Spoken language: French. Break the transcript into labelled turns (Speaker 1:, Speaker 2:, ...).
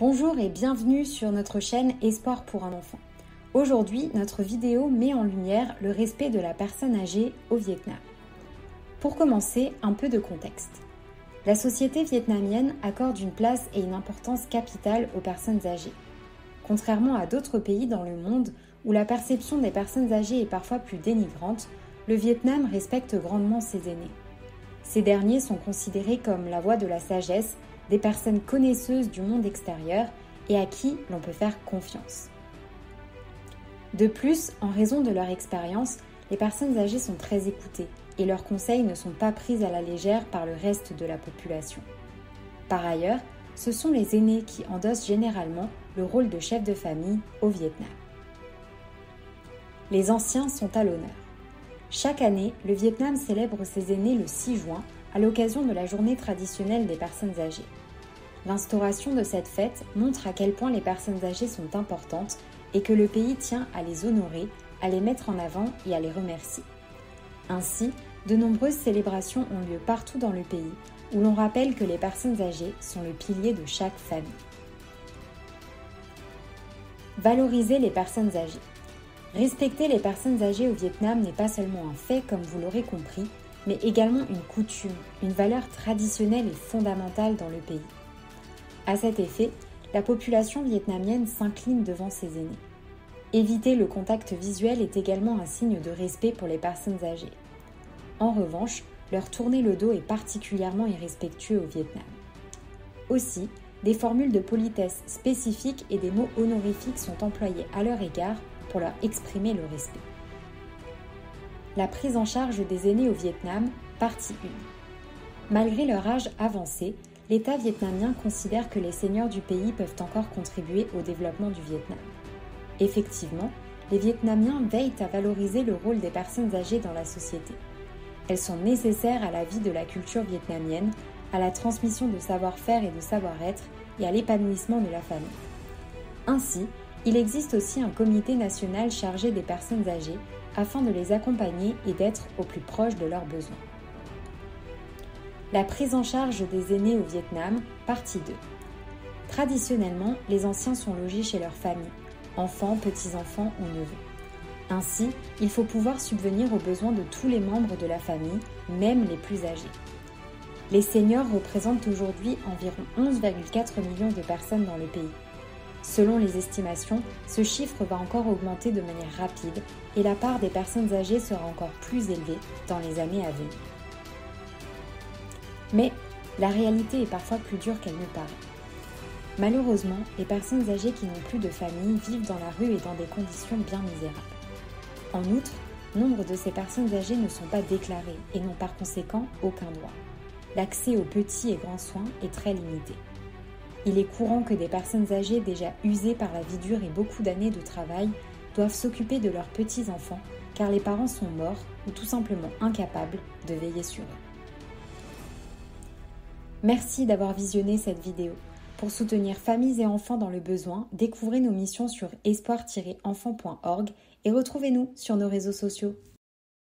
Speaker 1: Bonjour et bienvenue sur notre chaîne Espoir pour un enfant. Aujourd'hui, notre vidéo met en lumière le respect de la personne âgée au Vietnam. Pour commencer, un peu de contexte. La société vietnamienne accorde une place et une importance capitale aux personnes âgées. Contrairement à d'autres pays dans le monde où la perception des personnes âgées est parfois plus dénigrante, le Vietnam respecte grandement ses aînés. Ces derniers sont considérés comme la voix de la sagesse, des personnes connaisseuses du monde extérieur et à qui l'on peut faire confiance. De plus, en raison de leur expérience, les personnes âgées sont très écoutées et leurs conseils ne sont pas pris à la légère par le reste de la population. Par ailleurs, ce sont les aînés qui endossent généralement le rôle de chef de famille au Vietnam. Les anciens sont à l'honneur. Chaque année, le Vietnam célèbre ses aînés le 6 juin à l'occasion de la journée traditionnelle des personnes âgées. L'instauration de cette fête montre à quel point les personnes âgées sont importantes et que le pays tient à les honorer, à les mettre en avant et à les remercier. Ainsi, de nombreuses célébrations ont lieu partout dans le pays, où l'on rappelle que les personnes âgées sont le pilier de chaque famille. Valoriser les personnes âgées. Respecter les personnes âgées au Vietnam n'est pas seulement un fait, comme vous l'aurez compris, mais également une coutume, une valeur traditionnelle et fondamentale dans le pays. À cet effet, la population vietnamienne s'incline devant ses aînés. Éviter le contact visuel est également un signe de respect pour les personnes âgées. En revanche, leur tourner le dos est particulièrement irrespectueux au Vietnam. Aussi, des formules de politesse spécifiques et des mots honorifiques sont employés à leur égard pour leur exprimer le respect. La prise en charge des aînés au Vietnam, partie 1. Malgré leur âge avancé, l'État vietnamien considère que les seniors du pays peuvent encore contribuer au développement du Vietnam. Effectivement, les Vietnamiens veillent à valoriser le rôle des personnes âgées dans la société. Elles sont nécessaires à la vie de la culture vietnamienne, à la transmission de savoir-faire et de savoir-être et à l'épanouissement de la famille. Ainsi, il existe aussi un comité national chargé des personnes âgées afin de les accompagner et d'être au plus proche de leurs besoins. La prise en charge des aînés au Vietnam, partie 2. Traditionnellement, les anciens sont logés chez leur famille, enfants, petits-enfants ou neveux. Ainsi, il faut pouvoir subvenir aux besoins de tous les membres de la famille, même les plus âgés. Les seniors représentent aujourd'hui environ 11,4 millions de personnes dans le pays. Selon les estimations, ce chiffre va encore augmenter de manière rapide et la part des personnes âgées sera encore plus élevée dans les années à venir. Mais la réalité est parfois plus dure qu'elle ne paraît. Malheureusement, les personnes âgées qui n'ont plus de famille vivent dans la rue et dans des conditions bien misérables. En outre, nombre de ces personnes âgées ne sont pas déclarées et n'ont par conséquent aucun droit. L'accès aux petits et grands soins est très limité. Il est courant que des personnes âgées déjà usées par la vie dure et beaucoup d'années de travail doivent s'occuper de leurs petits-enfants car les parents sont morts ou tout simplement incapables de veiller sur eux. Merci d'avoir visionné cette vidéo. Pour soutenir familles et enfants dans le besoin, découvrez nos missions sur espoir-enfant.org et retrouvez-nous sur nos réseaux sociaux.